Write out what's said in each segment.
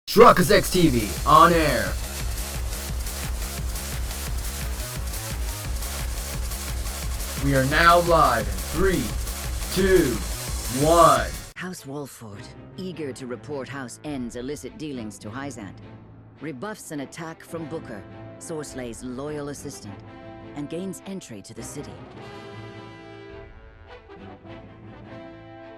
Truckers X TV on air. We are now live in 3, 2, 1. House Wolford, eager to report House N's illicit dealings to Hyzant, rebuffs an attack from Booker, Sorslay's loyal assistant, and gains entry to the city.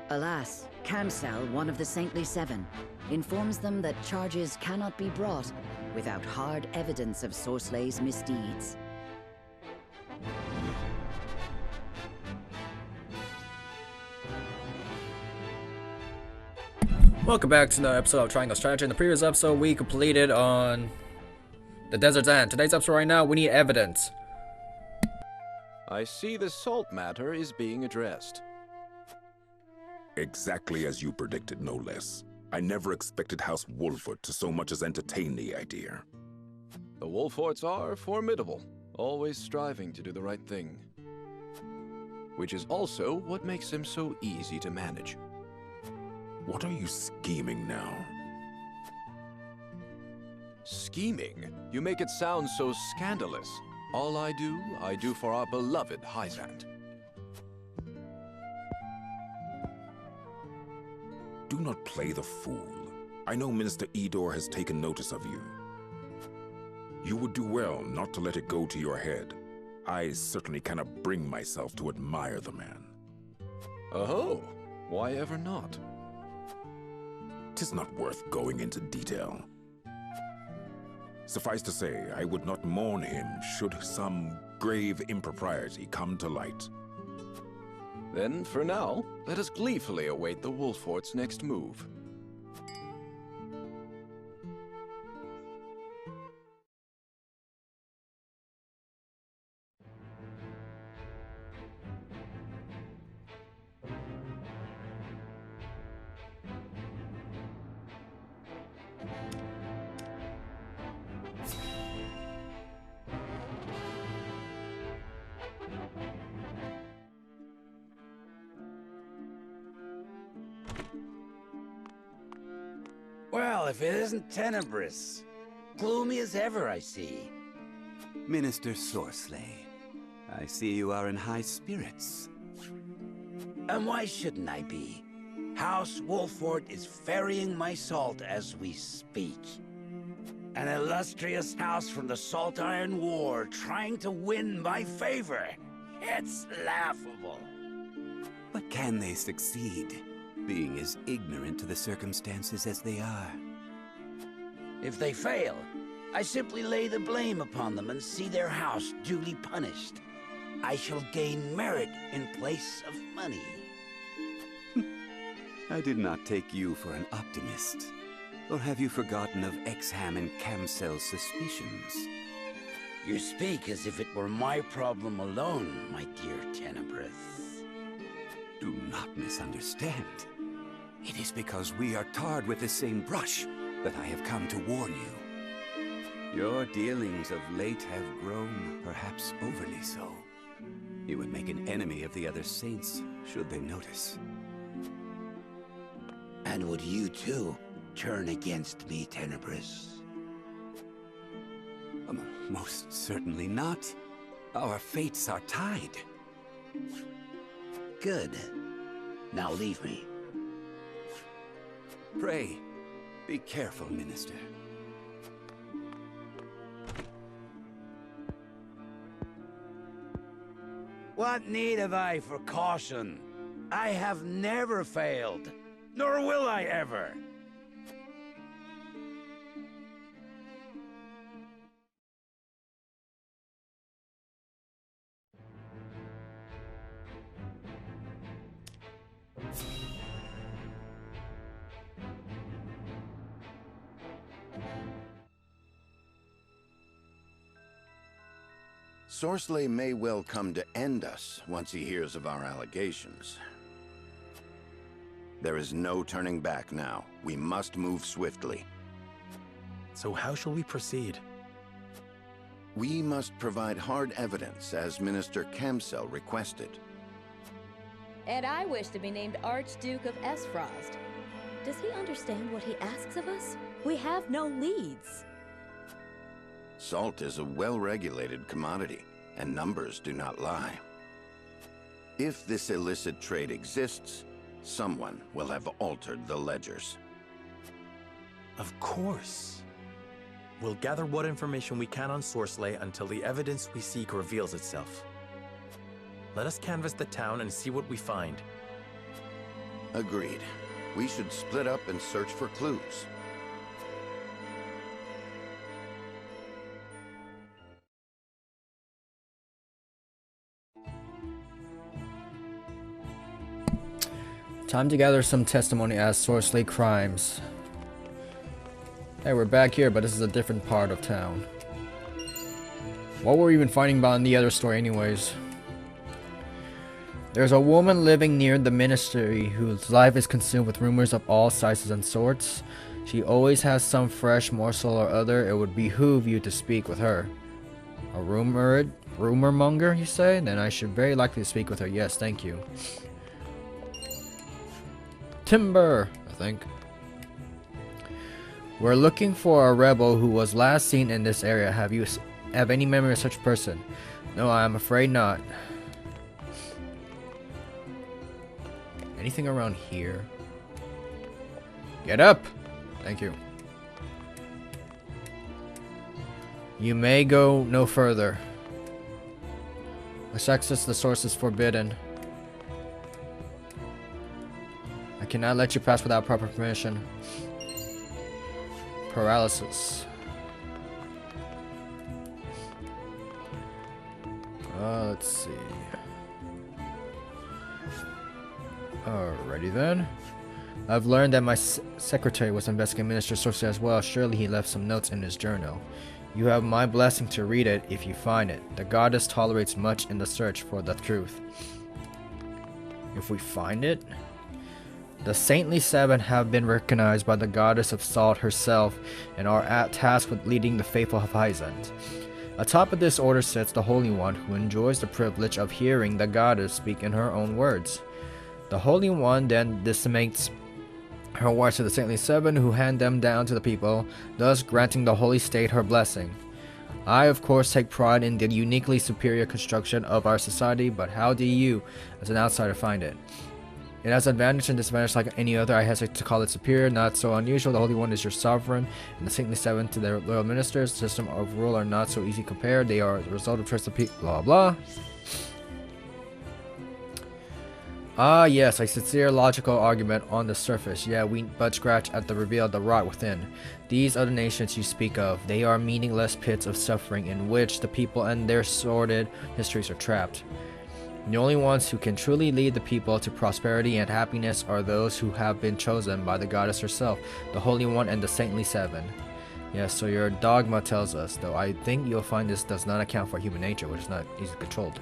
Alas, Kamsel, one of the Saintly Seven, informs them that charges cannot be brought without hard evidence of Sorslay's misdeeds. Welcome back to another episode of Triangle Strategy. In the previous episode, we completed on the Desert's End. Today's episode right now, we need evidence. I see the salt matter is being addressed. Exactly as you predicted, no less. I never expected House Wolford to so much as entertain the idea. The Wolfords are formidable, always striving to do the right thing. Which is also what makes them so easy to manage. What are you scheming now? Scheming? You make it sound so scandalous. All I do for our beloved Hyzant. Do not play the fool. I know Minister Edor has taken notice of you. You would do well not to let it go to your head. I certainly cannot bring myself to admire the man. Oh, why ever not? 'Tis not worth going into detail. Suffice to say, I would not mourn him should some grave impropriety come to light. Then, for now, let us gleefully await the Wolfords' next move. Well, if it isn't Tenebrous. Gloomy as ever, I see. Minister Sorsley, I see you are in high spirits. And why shouldn't I be? House Wolford is ferrying my salt as we speak. An illustrious house from the Salt Iron War trying to win my favor. It's laughable. But can they succeed, being as ignorant to the circumstances as they are? If they fail, I simply lay the blame upon them and see their house duly punished. I shall gain merit in place of money. I did not take you for an optimist. Or have you forgotten of Exham and Kamsel's suspicions? You speak as if it were my problem alone, my dear Tenebrous. Do not misunderstand. It is because we are tarred with the same brush that I have come to warn you. Your dealings of late have grown, perhaps overly so. You would make an enemy of the other saints, should they notice. And would you too turn against me, Tenebrous? Most certainly not. Our fates are tied. Good. Now leave me. Pray, be careful, Minister. What need have I for caution? I have never failed, nor will I ever. Sorsley may well come to end us once he hears of our allegations. There is no turning back now. We must move swiftly. So how shall we proceed? We must provide hard evidence, as Minister Kamsel requested. And I wish to be named Archduke of Esfrost. Does he understand what he asks of us? We have no leads. Salt is a well-regulated commodity, and numbers do not lie. If this illicit trade exists, someone will have altered the ledgers. Of course. We'll gather what information we can on Sorcelet until the evidence we seek reveals itself. Let us canvass the town and see what we find. Agreed. We should split up and search for clues. Time to gather some testimony as Sorcelet crimes. Hey, we're back here, but this is a different part of town. What were we even fighting about in the other story anyways? There's a woman living near the ministry whose life is consumed with rumors of all sizes and sorts. She always has some fresh morsel or other. It would behoove you to speak with her. A rumor monger, you say? Then I should very likely speak with her. Yes, thank you. Timber, I think. We're looking for a rebel who was last seen in this area. Have you any memory of such a person? No, I'm afraid not. Anything around here? Get up! Thank you. You may go no further. Access the source is forbidden. I cannot let you pass without proper permission. Paralysis. Let's see. Alrighty then. I've learned that my secretary was investigating Minister Sorcerer as well. Surely he left some notes in his journal. You have my blessing to read it if you find it. The goddess tolerates much in the search for the truth. If we find it? The Saintly Seven have been recognized by the goddess of Salt herself and are tasked with leading the faithful of Hyzant. Atop of this order sits the Holy One, who enjoys the privilege of hearing the goddess speak in her own words. The Holy One then disseminates her words to the Saintly Seven, who hand them down to the people, thus granting the Holy State her blessing. I, of course, take pride in the uniquely superior construction of our society, but how do you, as an outsider, find it? It has advantage and disadvantage like any other. I hesitate to call it superior, not so unusual. The Holy One is your sovereign, and the Saintly Seven to their loyal ministers. The system of rule are not so easy compared. They are the result of trust of people, blah blah. Ah yes, a sincere logical argument on the surface. Yeah, we but scratch at the reveal of the rot within. These other nations you speak of, they are meaningless pits of suffering in which the people and their sordid histories are trapped. The only ones who can truly lead the people to prosperity and happiness are those who have been chosen by the goddess herself, the Holy One and the Saintly Seven. Yes, so your dogma tells us, though I think you'll find this does not account for human nature, which is not easily controlled.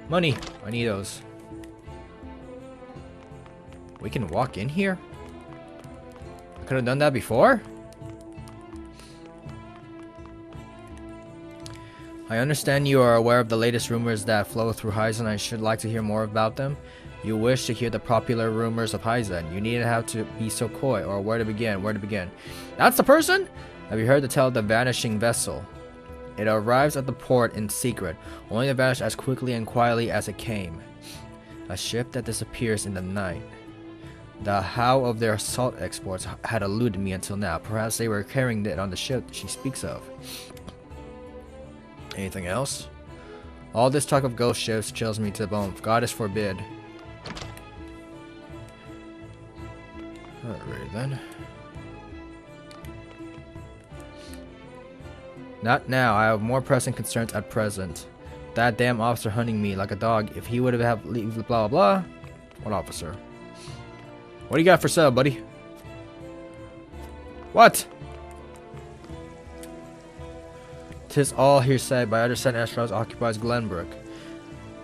Money! I need those. We can walk in here? I could have done that before? I understand you are aware of the latest rumors that flow through Hyzant. I should like to hear more about them. You wish to hear the popular rumors of Hyzant. You needn't have to be so coy, or where to begin, where to begin. That's the person? Have you heard the tale of the vanishing vessel? It arrives at the port in secret, only to vanish as quickly and quietly as it came. A ship that disappears in the night. The how of their salt exports had eluded me until now. Perhaps they were carrying it on the ship she speaks of. Anything else? All this talk of ghost ships chills me to the bone. Goddess forbid. Alright then. Not now. I have more pressing concerns at present. That damn officer hunting me like a dog. If he would have leave blah blah blah. What officer? What do you got for sale, buddy? What? 'Tis all hearsay. By understand Astaroth occupies Glenbrook.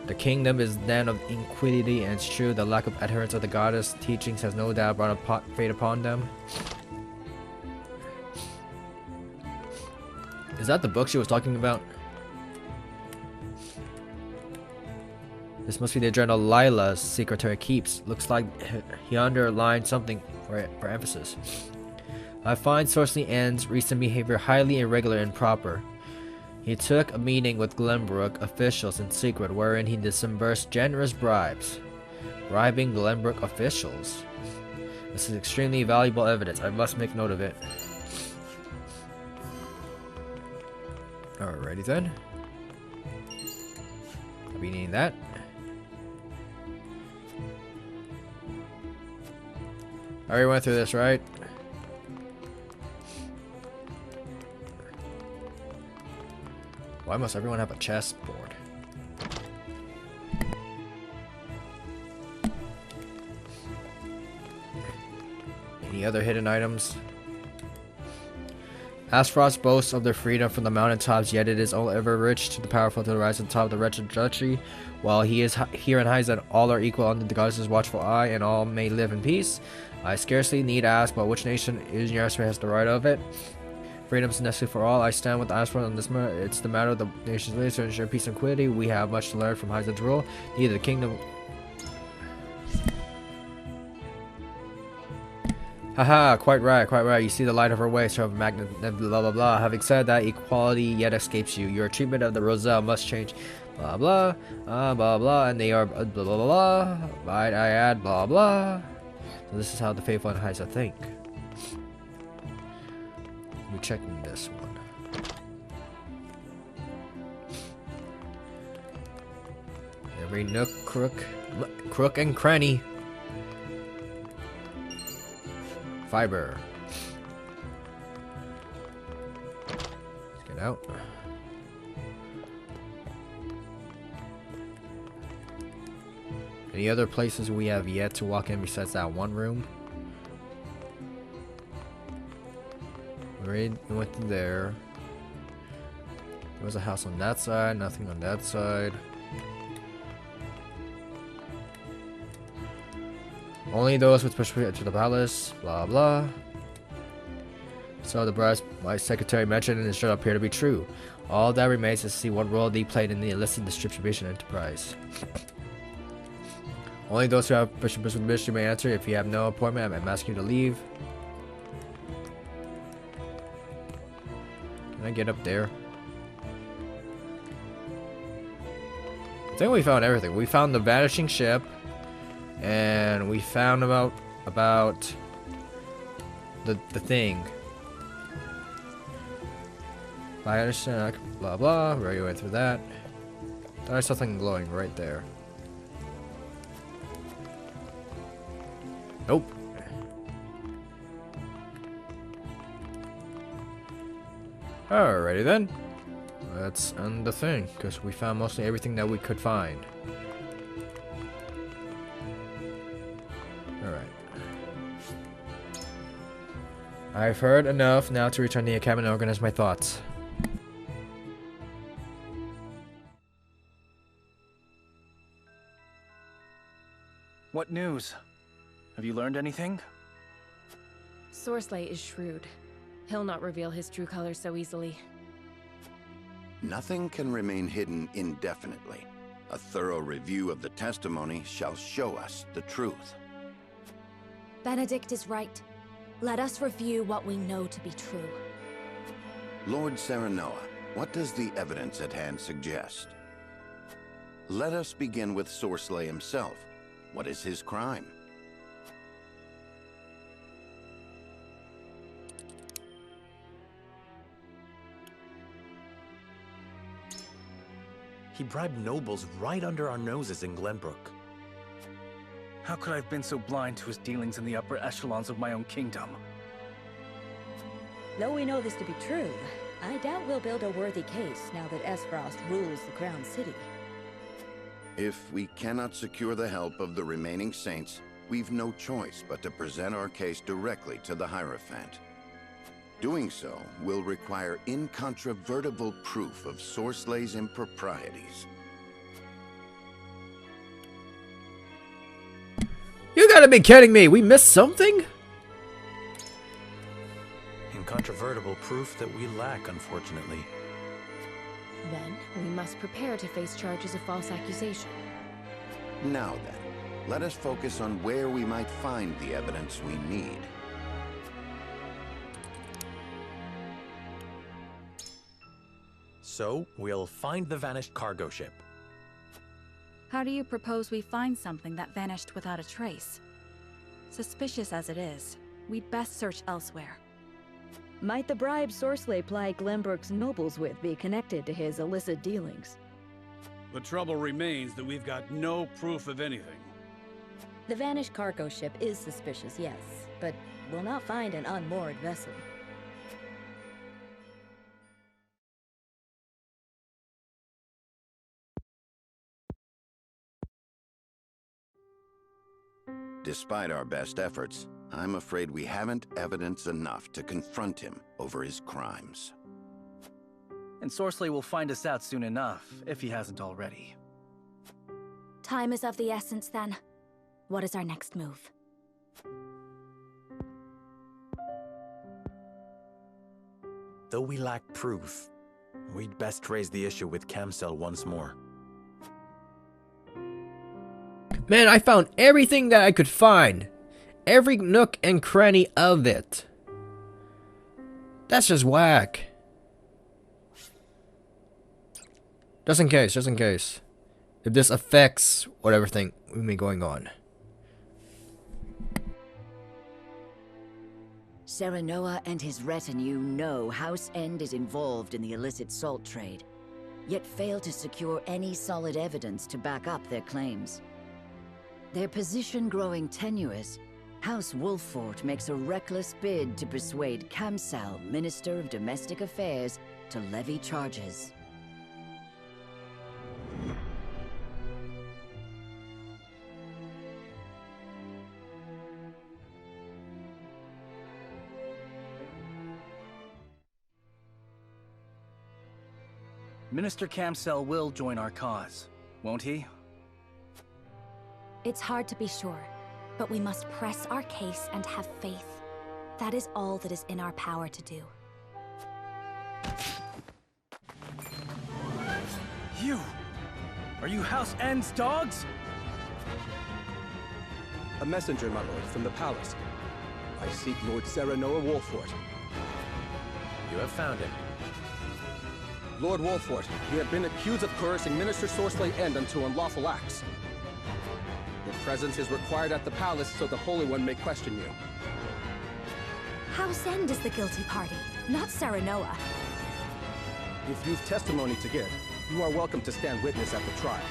The kingdom is then of iniquity, and it's true the lack of adherence of the goddess' teachings has no doubt brought a fate upon them. Is that the book she was talking about? This must be the journal Lila's secretary keeps. Looks like he underlined something for emphasis. I find Sorcery Ann's recent behavior highly irregular and improper. He took a meeting with Glenbrook officials in secret wherein he disbursed generous bribes. Bribing Glenbrook officials? This is extremely valuable evidence. I must make note of it. Alrighty then. I'll be needing that. I already went through this, right? Why must everyone have a chessboard? Any other hidden items? Aspharos boasts of their freedom from the mountaintops, yet it is only ever rich to the powerful to rise on top of the wretched duchy. While he is here in Hyzant, all are equal under the goddess's watchful eye, and all may live in peace. I scarcely need ask, but which nation is Yarosper has the right of it? Freedom is necessary for all. I stand with Aspharos on this matter. It's the matter of the nation's leaders to ensure peace and equity. We have much to learn from Hyzant's rule. Neither the kingdom... Haha, quite right, quite right. You see the light of her way, so magnet, blah blah blah. Having said that, equality yet escapes you. Your treatment of the Roselle must change. Blah blah, blah blah, and they are blah blah blah. Might I add blah blah. So this is how the faithful in Hyzant think. We're checking this one. Every nook, crook and cranny. Fiber. Let's get out. Any other places we have yet to walk in besides that one room? We went through there. There was a house on that side, nothing on that side. Only those with permission to the palace, blah blah. So the bribes my secretary mentioned in his journal appear to be true. All that remains is to see what role they played in the illicit distribution enterprise. Only those who have permission may answer. If you have no appointment, I'm asking you to leave. Can I get up there? I think we found everything. We found the vanishing ship. And we found about the thing. I understand. Blah blah. We already went through that. There's something glowing right there. Nope. Alrighty then. Let's end the thing because we found mostly everything that we could find. I've heard enough now to return to the cabin and organize my thoughts. What news? Have you learned anything? Sorcelet is shrewd. He'll not reveal his true colors so easily. Nothing can remain hidden indefinitely. A thorough review of the testimony shall show us the truth. Benedict is right. Let us review what we know to be true. Lord Serenoa, what does the evidence at hand suggest? Let us begin with Sorcelet himself. What is his crime? He bribed nobles right under our noses in Glenbrook. How could I have been so blind to his dealings in the upper echelons of my own kingdom? Though we know this to be true, I doubt we'll build a worthy case now that Aspharos rules the Crown City. If we cannot secure the help of the remaining saints, we've no choice but to present our case directly to the Hierophant. Doing so will require incontrovertible proof of Sorcelet's improprieties. You gotta be kidding me! We missed something? Incontrovertible proof that we lack, unfortunately. Then, we must prepare to face charges of false accusation. Now then, let us focus on where we might find the evidence we need. So, we'll find the vanished cargo ship. How do you propose we find something that vanished without a trace? Suspicious as it is, we'd best search elsewhere. Might the bribe Sorcelet plied Glenbrook's nobles with be connected to his illicit dealings? The trouble remains that we've got no proof of anything. The vanished cargo ship is suspicious, yes, but we'll not find an unmoored vessel. Despite our best efforts, I'm afraid we haven't evidence enough to confront him over his crimes. And Sorcelet will find us out soon enough, if he hasn't already. Time is of the essence, then. What is our next move? Though we lack proof, we'd best raise the issue with Kamsel once more. Man, I found everything that I could find. Every nook and cranny of it. That's just whack. Just in case. If this affects whatever thing we may be going on. Serenoa and his retinue know House End is involved in the illicit salt trade, yet fail to secure any solid evidence to back up their claims. Their position growing tenuous, House Wolffort makes a reckless bid to persuade Kamsel, Minister of Domestic Affairs, to levy charges. Minister Kamsel will join our cause, won't he? It's hard to be sure, but we must press our case and have faith. That is all that is in our power to do. You! Are you House End's dogs? A messenger, my lord, from the palace. I seek Lord Serenoa Wolffort. You have found him. Lord Wolffort, you have been accused of coercing Minister Sorcelet End unto unlawful acts. Your presence is required at the palace so the Holy One may question you. House End is the guilty party, not Serenoa. If you've testimony to give, you are welcome to stand witness at the trial.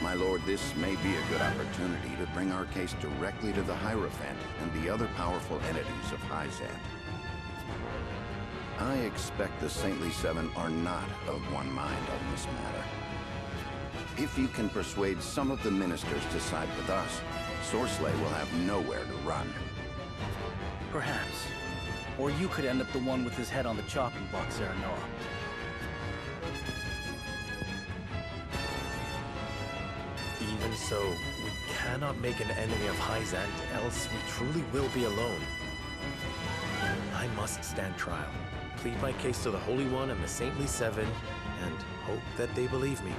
My lord, this may be a good opportunity to bring our case directly to the Hierophant and the other powerful entities of Hyzant. I expect the Saintly Seven are not of one mind on this matter. If you can persuade some of the ministers to side with us, Sorcelet will have nowhere to run. Perhaps. Or you could end up the one with his head on the chopping block, Serenoa. Even so, we cannot make an enemy of Hyzant, else we truly will be alone. I must stand trial, plead my case to the Holy One and the Saintly Seven, and hope that they believe me.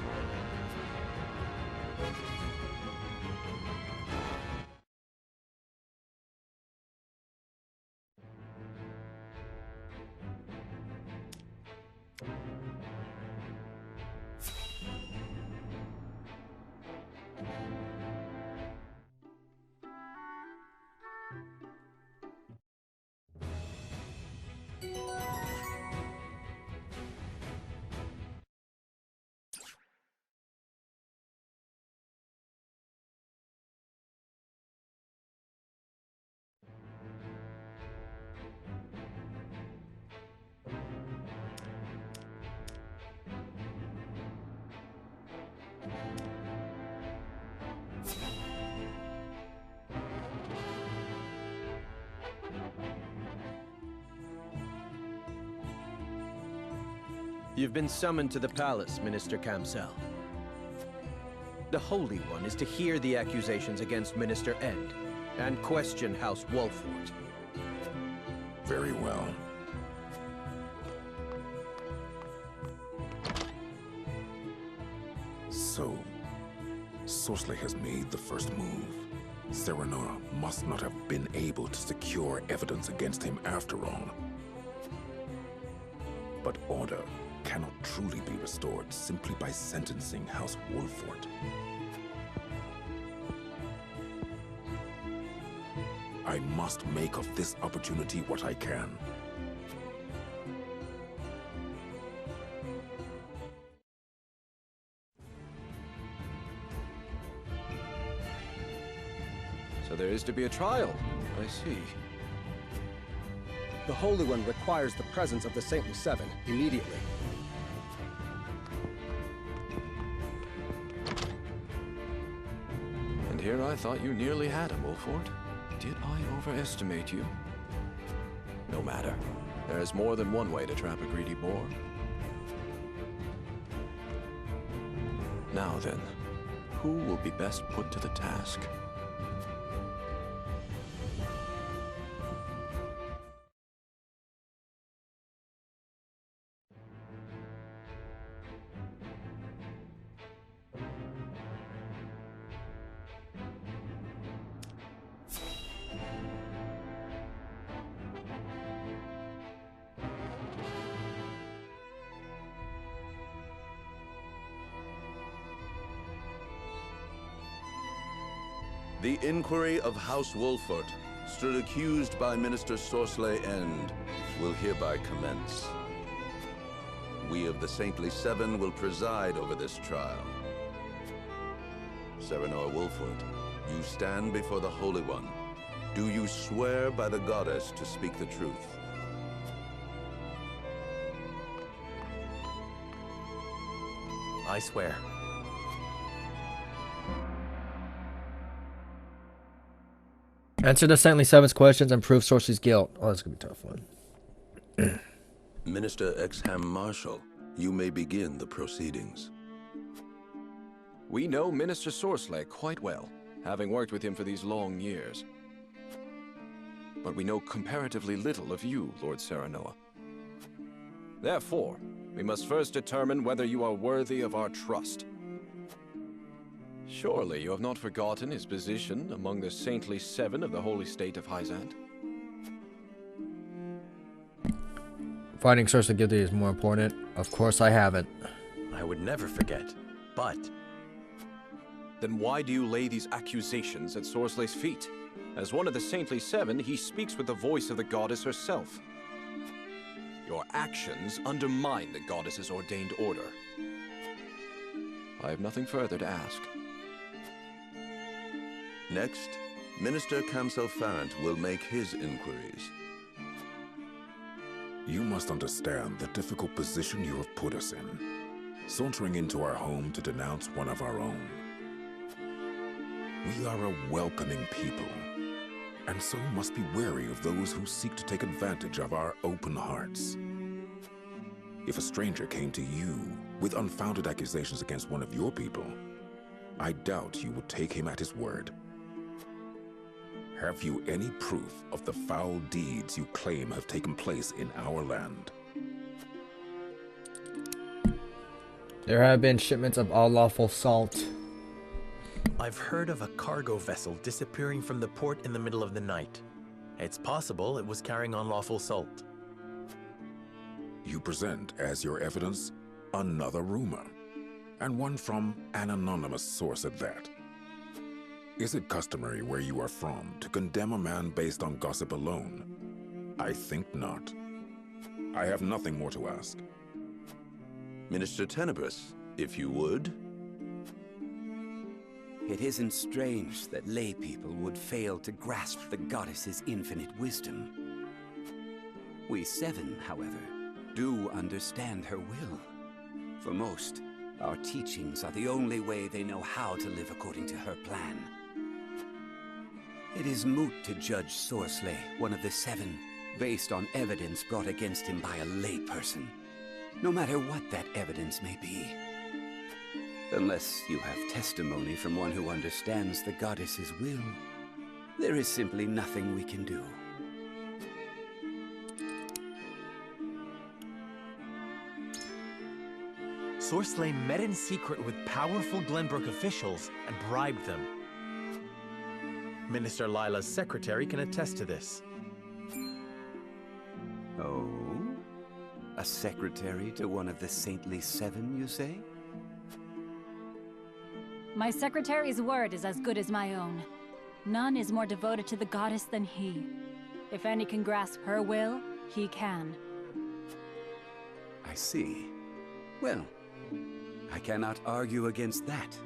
You've been summoned to the palace, Minister Kamsel. The Holy One is to hear the accusations against Minister End and question House Wolffort. Very well. So, Sorceler has made the first move. Serenoa must not have been able to secure evidence against him after all. But order cannot truly be restored simply by sentencing House Wolfort. I must make of this opportunity what I can. So there is to be a trial. I see. The Holy One requires the presence of the Saintly Seven immediately. And here I thought you nearly had him, Wolfort. Did I overestimate you? No matter. There is more than one way to trap a greedy boar. Now then, who will be best put to the task? The inquiry of House Wolfort, stood accused by Minister Sorcelet End, will hereby commence. We of the Saintly Seven will preside over this trial. Serenoa Wolfort, you stand before the Holy One. Do you swear by the Goddess to speak the truth? I swear. Answer the Saintly Seven's questions and prove Sorcery's guilt. Oh, that's gonna be a tough one. Minister Exham Marshall, you may begin the proceedings. We know Minister Sorcelet quite well, having worked with him for these long years. But we know comparatively little of you, Lord Serenoa. Therefore, we must first determine whether you are worthy of our trust. Surely you have not forgotten his position among the Saintly Seven of the Holy State of Hyzant? Finding Sorcerer guilty is more important. Of course I haven't. I would never forget, but... Then why do you lay these accusations at Sorcelet's feet? As one of the Saintly Seven, he speaks with the voice of the goddess herself. Your actions undermine the goddess's ordained order. I have nothing further to ask. Next, Minister Kamsel Farrant will make his inquiries. You must understand the difficult position you have put us in, sauntering into our home to denounce one of our own. We are a welcoming people, and so must be wary of those who seek to take advantage of our open hearts. If a stranger came to you with unfounded accusations against one of your people, I doubt you would take him at his word. Have you any proof of the foul deeds you claim have taken place in our land? There have been shipments of unlawful salt. I've heard of a cargo vessel disappearing from the port in the middle of the night. It's possible it was carrying unlawful salt. You present as your evidence another rumor, and one from an anonymous source at that. Is it customary where you are from to condemn a man based on gossip alone? I think not. I have nothing more to ask. Minister Tenebrous, if you would. It isn't strange that lay people would fail to grasp the goddess's infinite wisdom. We Seven, however, do understand her will. For most, our teachings are the only way they know how to live according to her plan. It is moot to judge Sorcelet, one of the Seven, based on evidence brought against him by a layperson, no matter what that evidence may be. Unless you have testimony from one who understands the goddess's will, there is simply nothing we can do. Sorcelet met in secret with powerful Glenbrook officials and bribed them. Minister Lila's secretary can attest to this. Oh? A secretary to one of the Saintly Seven, you say? My secretary's word is as good as my own. None is more devoted to the goddess than he. If any can grasp her will, he can. I see. Well, I cannot argue against that.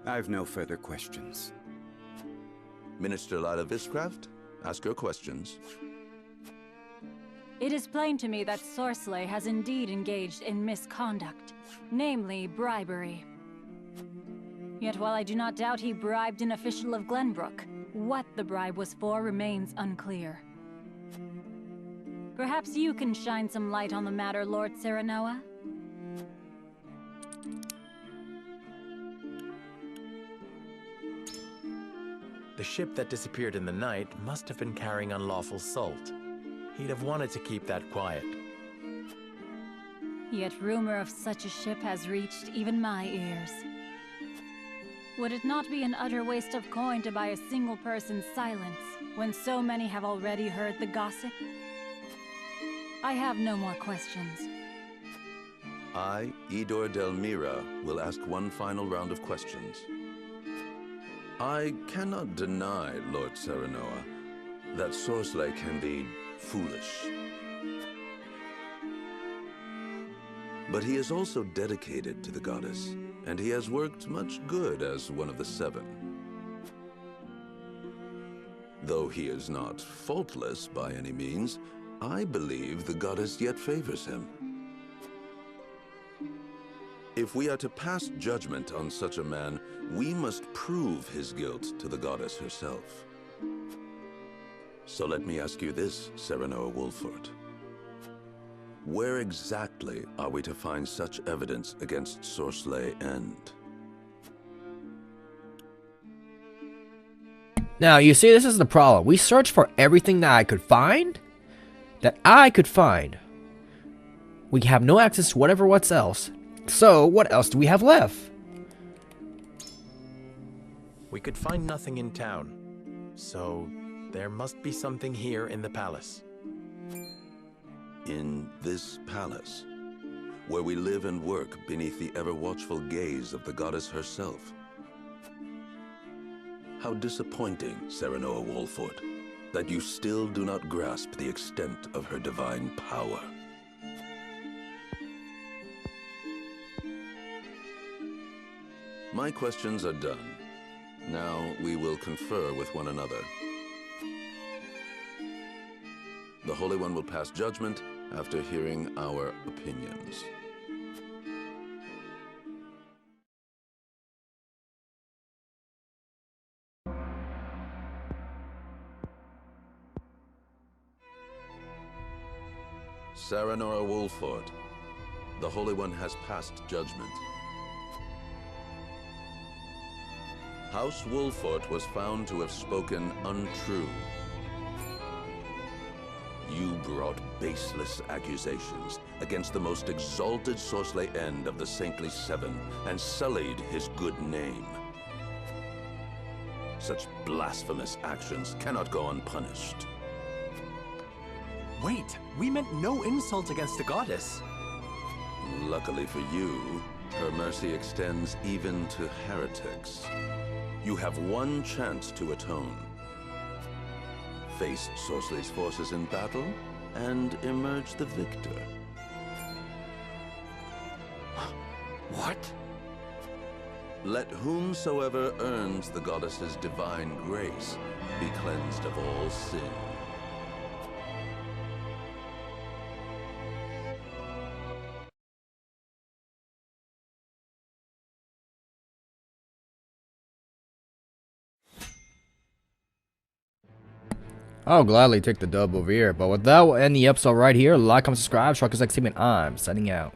I've no further questions. Minister Lila Viscraft, ask your questions. It is plain to me that Sorcelet has indeed engaged in misconduct, namely bribery. Yet while I do not doubt he bribed an official of Glenbrook, what the bribe was for remains unclear. Perhaps you can shine some light on the matter, Lord Serenoa? The ship that disappeared in the night must have been carrying unlawful salt. He'd have wanted to keep that quiet. Yet rumor of such a ship has reached even my ears. Would it not be an utter waste of coin to buy a single person's silence, when so many have already heard the gossip? I have no more questions. I, Idor Delmira, will ask one final round of questions. I cannot deny, Lord Serenoa, that Sorcelet can be foolish. But he is also dedicated to the goddess, and he has worked much good as one of the seven. Though he is not faultless by any means, I believe the goddess yet favors him. If we are to pass judgment on such a man, we must prove his guilt to the goddess herself. So let me ask you this, Serenoa Wolford. Where exactly are we to find such evidence against Sorcelet End? Now, you see, this is the problem. We searched for everything that I could find. We have no access to what's else. So, what else do we have left? We could find nothing in town, so there must be something here in the palace. In this palace, where we live and work beneath the ever-watchful gaze of the goddess herself. How disappointing, Serenoa Wolford, that you still do not grasp the extent of her divine power. My questions are done. Now we will confer with one another. The Holy One will pass judgment after hearing our opinions. Serenoa Wolford, the Holy One has passed judgment. House Wolford was found to have spoken untrue. You brought baseless accusations against the most exalted Sorcelet End of the Saintly Seven and sullied his good name. Such blasphemous actions cannot go unpunished. Wait, we meant no insult against the goddess. Luckily for you, her mercy extends even to heretics. You have one chance to atone. Face Sorcelet's forces in battle, and emerge the victor. What? Let whomsoever earns the goddess's divine grace be cleansed of all sin. I'll gladly take the dub over here, but with that, we'll end the episode right here. Like, comment, subscribe, Sharkus X Team, and I'm signing out.